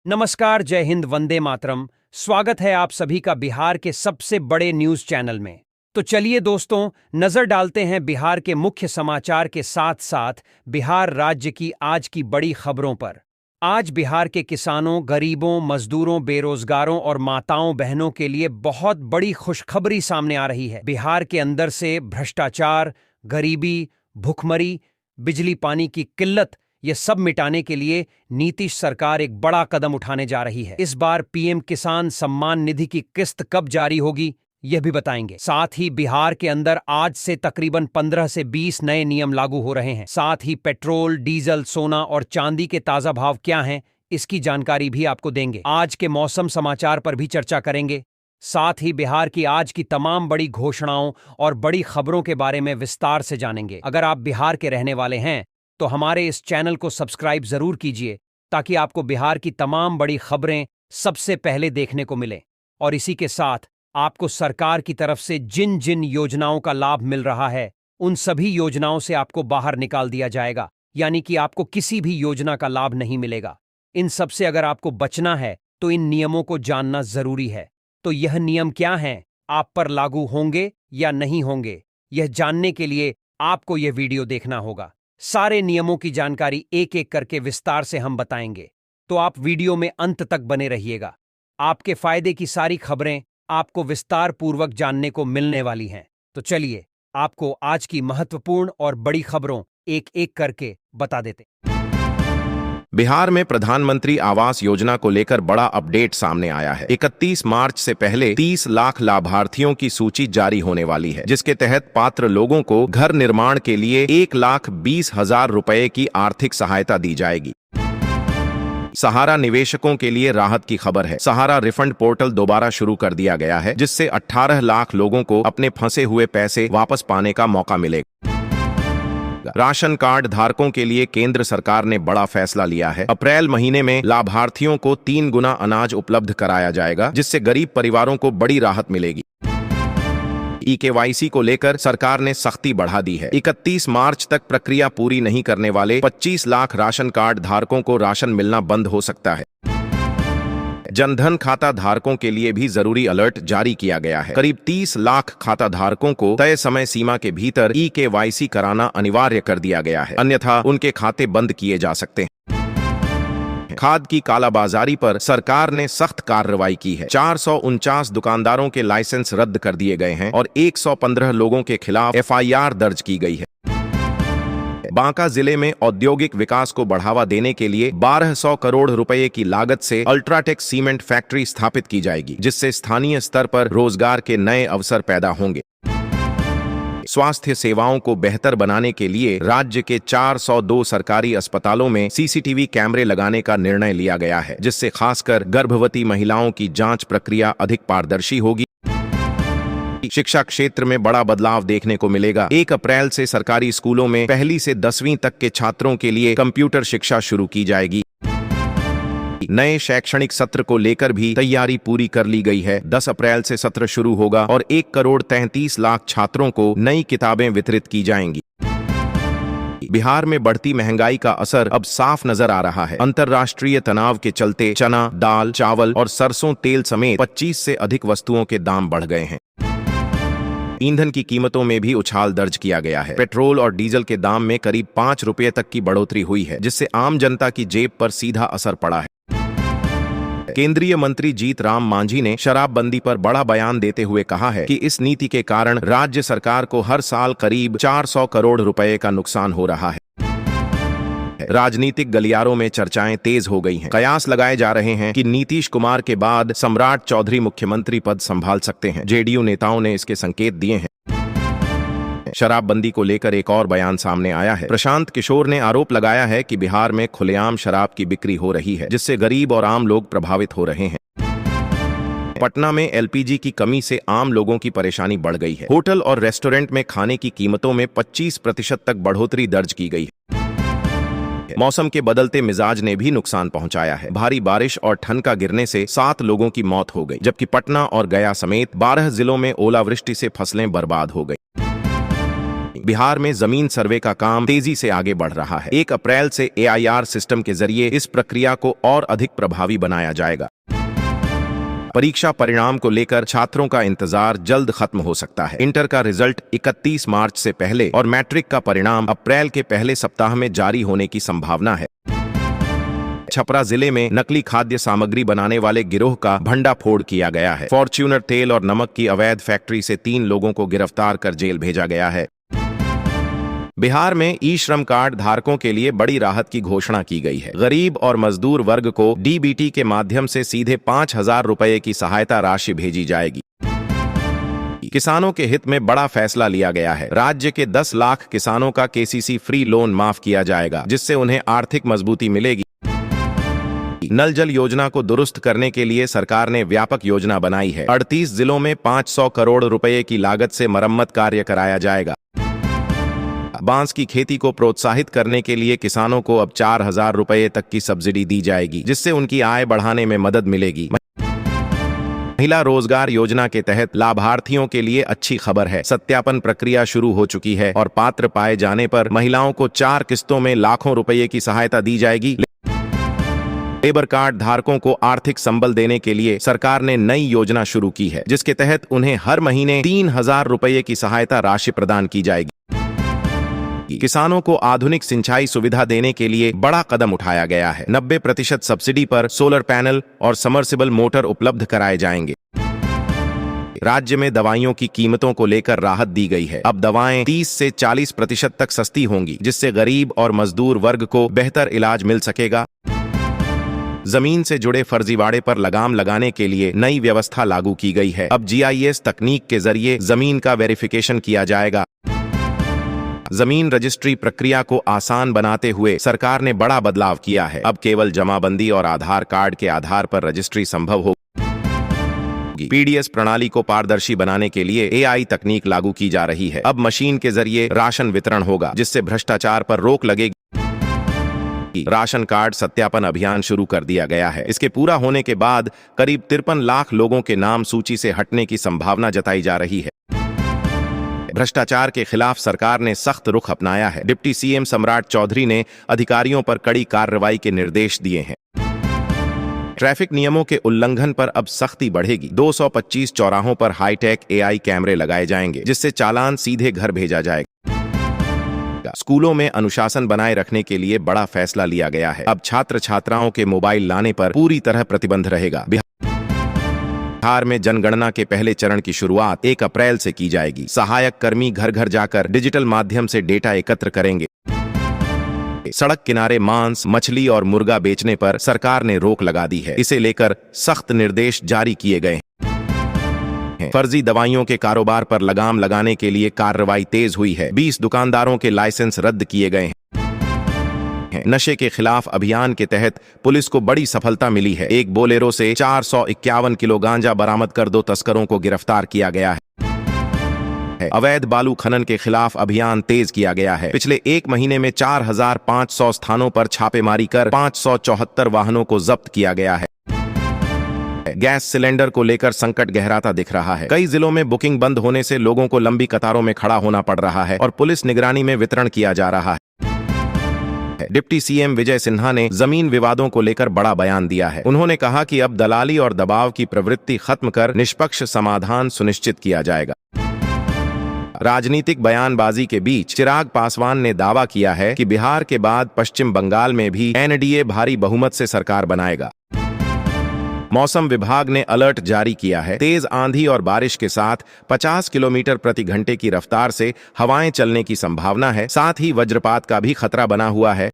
नमस्कार, जय हिंद, वंदे मातरम। स्वागत है आप सभी का बिहार के सबसे बड़े न्यूज चैनल में। तो चलिए दोस्तों, नजर डालते हैं बिहार के मुख्य समाचार के साथ साथ बिहार राज्य की आज की बड़ी खबरों पर। आज बिहार के किसानों, गरीबों, मजदूरों, बेरोजगारों और माताओं बहनों के लिए बहुत बड़ी खुशखबरी सामने आ रही है। बिहार के अंदर से भ्रष्टाचार, गरीबी, भुखमरी, बिजली पानी की किल्लत, ये सब मिटाने के लिए नीतीश सरकार एक बड़ा कदम उठाने जा रही है। इस बार पीएम किसान सम्मान निधि की किस्त कब जारी होगी, यह भी बताएंगे। साथ ही बिहार के अंदर आज से तकरीबन 15 से 20 नए नियम लागू हो रहे हैं। साथ ही पेट्रोल, डीजल, सोना और चांदी के ताजा भाव क्या हैं, इसकी जानकारी भी आपको देंगे। आज के मौसम समाचार पर भी चर्चा करेंगे। साथ ही बिहार की आज की तमाम बड़ी घोषणाओं और बड़ी खबरों के बारे में विस्तार से जानेंगे। अगर आप बिहार के रहने वाले हैं तो हमारे इस चैनल को सब्सक्राइब जरूर कीजिए, ताकि आपको बिहार की तमाम बड़ी खबरें सबसे पहले देखने को मिले। और इसी के साथ आपको सरकार की तरफ से जिन जिन योजनाओं का लाभ मिल रहा है, उन सभी योजनाओं से आपको बाहर निकाल दिया जाएगा, यानी कि आपको किसी भी योजना का लाभ नहीं मिलेगा। इन सब से अगर आपको बचना है तो इन नियमों को जानना जरूरी है। तो यह नियम क्या हैं, आप पर लागू होंगे या नहीं होंगे, यह जानने के लिए आपको यह वीडियो देखना होगा। सारे नियमों की जानकारी एक एक करके विस्तार से हम बताएंगे, तो आप वीडियो में अंत तक बने रहिएगा। आपके फायदे की सारी खबरें आपको विस्तार पूर्वक जानने को मिलने वाली हैं। तो चलिए आपको आज की महत्वपूर्ण और बड़ी खबरों एक एक करके बता देते। बिहार में प्रधानमंत्री आवास योजना को लेकर बड़ा अपडेट सामने आया है। 31 मार्च से पहले 30 लाख लाभार्थियों की सूची जारी होने वाली है, जिसके तहत पात्र लोगों को घर निर्माण के लिए 1,20,000 रुपए की आर्थिक सहायता दी जाएगी। सहारा निवेशकों के लिए राहत की खबर है। सहारा रिफंड पोर्टल दोबारा शुरू कर दिया गया है, जिससे 18 लाख लोगों को अपने फंसे हुए पैसे वापस पाने का मौका मिलेगा। राशन कार्ड धारकों के लिए केंद्र सरकार ने बड़ा फैसला लिया है। अप्रैल महीने में लाभार्थियों को 3 गुना अनाज उपलब्ध कराया जाएगा, जिससे गरीब परिवारों को बड़ी राहत मिलेगी। ई-केवाईसी को लेकर सरकार ने सख्ती बढ़ा दी है। 31 मार्च तक प्रक्रिया पूरी नहीं करने वाले 25 लाख राशन कार्ड धारकों को राशन मिलना बंद हो सकता है। जनधन खाता धारकों के लिए भी जरूरी अलर्ट जारी किया गया है। करीब 30 लाख खाता धारकों को तय समय सीमा के भीतर ई-केवाईसी कराना अनिवार्य कर दिया गया है, अन्यथा उनके खाते बंद किए जा सकते हैं। खाद की कालाबाजारी पर सरकार ने सख्त कार्रवाई की है। 449 दुकानदारों के लाइसेंस रद्द कर दिए गए हैं और 115 लोगों के खिलाफ एफआईआर दर्ज की गई है। बांका जिले में औद्योगिक विकास को बढ़ावा देने के लिए 1200 करोड़ रुपए की लागत से अल्ट्राटेक सीमेंट फैक्ट्री स्थापित की जाएगी, जिससे स्थानीय स्तर पर रोजगार के नए अवसर पैदा होंगे। स्वास्थ्य सेवाओं को बेहतर बनाने के लिए राज्य के 402 सरकारी अस्पतालों में सीसीटीवी कैमरे लगाने का निर्णय लिया गया है, जिससे खासकर गर्भवती महिलाओं की जांच प्रक्रिया अधिक पारदर्शी होगी। शिक्षा क्षेत्र में बड़ा बदलाव देखने को मिलेगा। 1 अप्रैल से सरकारी स्कूलों में पहली से 10वीं तक के छात्रों के लिए कंप्यूटर शिक्षा शुरू की जाएगी। नए शैक्षणिक सत्र को लेकर भी तैयारी पूरी कर ली गई है। 10 अप्रैल से सत्र शुरू होगा और 1,33,00,000 छात्रों को नई किताबें वितरित की जाएंगी। बिहार में बढ़ती महंगाई का असर अब साफ नजर आ रहा है। अंतर्राष्ट्रीय तनाव के चलते चना, दाल, चावल और सरसों तेल समेत 25 से अधिक वस्तुओं के दाम बढ़ गए हैं। ईंधन की कीमतों में भी उछाल दर्ज किया गया है। पेट्रोल और डीजल के दाम में करीब 5 रुपये तक की बढ़ोतरी हुई है, जिससे आम जनता की जेब पर सीधा असर पड़ा है। केंद्रीय मंत्री जीत राम मांझी ने शराबबंदी पर बड़ा बयान देते हुए कहा है कि इस नीति के कारण राज्य सरकार को हर साल करीब 400 करोड़ रुपए का नुकसान हो रहा है। राजनीतिक गलियारों में चर्चाएं तेज हो गई हैं। कयास लगाए जा रहे हैं कि नीतीश कुमार के बाद सम्राट चौधरी मुख्यमंत्री पद संभाल सकते हैं। जेडीयू नेताओं ने इसके संकेत दिए हैं। शराबबंदी को लेकर एक और बयान सामने आया है। प्रशांत किशोर ने आरोप लगाया है कि बिहार में खुलेआम शराब की बिक्री हो रही है, जिससे गरीब और आम लोग प्रभावित हो रहे हैं। पटना में एलपीजी की कमी से आम लोगों की परेशानी बढ़ गई है। होटल और रेस्टोरेंट में खाने की कीमतों में 25% तक बढ़ोतरी दर्ज की गई है। मौसम के बदलते मिजाज ने भी नुकसान पहुंचाया है। भारी बारिश और ठनका गिरने से 7 लोगों की मौत हो गई, जबकि पटना और गया समेत 12 जिलों में ओलावृष्टि से फसलें बर्बाद हो गई। बिहार में जमीन सर्वे का काम तेजी से आगे बढ़ रहा है। 1 अप्रैल से AIR सिस्टम के जरिए इस प्रक्रिया को और अधिक प्रभावी बनाया जाएगा। परीक्षा परिणाम को लेकर छात्रों का इंतजार जल्द खत्म हो सकता है। इंटर का रिजल्ट 31 मार्च से पहले और मैट्रिक का परिणाम अप्रैल के पहले सप्ताह में जारी होने की संभावना है। छपरा जिले में नकली खाद्य सामग्री बनाने वाले गिरोह का भंडाफोड़ किया गया है। फॉर्च्यूनर तेल और नमक की अवैध फैक्ट्री से 3 लोगों को गिरफ्तार कर जेल भेजा गया है। बिहार में ई-श्रम कार्ड धारकों के लिए बड़ी राहत की घोषणा की गई है। गरीब और मजदूर वर्ग को DBT के माध्यम से सीधे 5,000 रुपये की सहायता राशि भेजी जाएगी। किसानों के हित में बड़ा फैसला लिया गया है। राज्य के 10 लाख किसानों का KCC फ्री लोन माफ किया जाएगा, जिससे उन्हें आर्थिक मजबूती मिलेगी। नल जल योजना को दुरुस्त करने के लिए सरकार ने व्यापक योजना बनाई है। 38 जिलों में 500 करोड़ रुपए की लागत से मरम्मत कार्य कराया जाएगा। बांस की खेती को प्रोत्साहित करने के लिए किसानों को अब 4,000 रुपए तक की सब्सिडी दी जाएगी, जिससे उनकी आय बढ़ाने में मदद मिलेगी। महिला रोजगार योजना के तहत लाभार्थियों के लिए अच्छी खबर है। सत्यापन प्रक्रिया शुरू हो चुकी है और पात्र पाए जाने पर महिलाओं को 4 किस्तों में लाखों रुपए की सहायता दी जाएगी। लेबर कार्ड धारकों को आर्थिक संबल देने के लिए सरकार ने नई योजना शुरू की है, जिसके तहत उन्हें हर महीने 3,000 रुपए की सहायता राशि प्रदान की जाएगी। किसानों को आधुनिक सिंचाई सुविधा देने के लिए बड़ा कदम उठाया गया है। 90% सब्सिडी पर सोलर पैनल और समर्सिबल मोटर उपलब्ध कराए जाएंगे। राज्य में दवाइयों की कीमतों को लेकर राहत दी गई है। अब दवाएं 30 से 40% तक सस्ती होंगी, जिससे गरीब और मजदूर वर्ग को बेहतर इलाज मिल सकेगा। जमीन से जुड़े फर्जीवाड़े पर लगाम लगाने के लिए नई व्यवस्था लागू की गई है। अब GIS तकनीक के जरिए जमीन का वेरिफिकेशन किया जाएगा। जमीन रजिस्ट्री प्रक्रिया को आसान बनाते हुए सरकार ने बड़ा बदलाव किया है। अब केवल जमाबंदी और आधार कार्ड के आधार पर रजिस्ट्री संभव होगी। PDS प्रणाली को पारदर्शी बनाने के लिए AI तकनीक लागू की जा रही है। अब मशीन के जरिए राशन वितरण होगा, जिससे भ्रष्टाचार पर रोक लगेगी। राशन कार्ड सत्यापन अभियान शुरू कर दिया गया है। इसके पूरा होने के बाद करीब 53 लाख लोगों के नाम सूची से हटने की संभावना जताई जा रही है। भ्रष्टाचार के खिलाफ सरकार ने सख्त रुख अपनाया है। डिप्टी CM सम्राट चौधरी ने अधिकारियों पर कड़ी कार्रवाई के निर्देश दिए हैं। ट्रैफिक नियमों के उल्लंघन पर अब सख्ती बढ़ेगी। 225 चौराहों पर हाईटेक AI कैमरे लगाए जाएंगे, जिससे चालान सीधे घर भेजा जाएगा। स्कूलों में अनुशासन बनाए रखने के लिए बड़ा फैसला लिया गया है। अब छात्र छात्राओं के मोबाइल लाने पर पूरी तरह प्रतिबंध रहेगा। बिहार में जनगणना के पहले चरण की शुरुआत 1 अप्रैल से की जाएगी। सहायक कर्मी घर घर जाकर डिजिटल माध्यम से डेटा एकत्र करेंगे। सड़क किनारे मांस, मछली और मुर्गा बेचने पर सरकार ने रोक लगा दी है। इसे लेकर सख्त निर्देश जारी किए गए हैं। फर्जी दवाइयों के कारोबार पर लगाम लगाने के लिए कार्रवाई तेज हुई है। 20 दुकानदारों के लाइसेंस रद्द किए गए हैं। नशे के खिलाफ अभियान के तहत पुलिस को बड़ी सफलता मिली है। एक बोलेरो से 451 किलो गांजा बरामद कर 2 तस्करों को गिरफ्तार किया गया है। अवैध बालू खनन के खिलाफ अभियान तेज किया गया है। पिछले 1 महीने में 4,500 स्थानों पर छापेमारी कर 574 वाहनों को जब्त किया गया है। गैस सिलेंडर को लेकर संकट गहराता दिख रहा है। कई जिलों में बुकिंग बंद होने से लोगों को लंबी कतारों में खड़ा होना पड़ रहा है और पुलिस निगरानी में वितरण किया जा रहा है। डिप्टी CM विजय सिन्हा ने जमीन विवादों को लेकर बड़ा बयान दिया है। उन्होंने कहा कि अब दलाली और दबाव की प्रवृत्ति खत्म कर निष्पक्ष समाधान सुनिश्चित किया जाएगा। राजनीतिक बयानबाजी के बीच चिराग पासवान ने दावा किया है कि बिहार के बाद पश्चिम बंगाल में भी NDA भारी बहुमत से सरकार बनाएगा। मौसम विभाग ने अलर्ट जारी किया है। तेज आंधी और बारिश के साथ 50 किलोमीटर प्रति घंटे की रफ्तार से हवाएं चलने की संभावना है। साथ ही वज्रपात का भी खतरा बना हुआ है।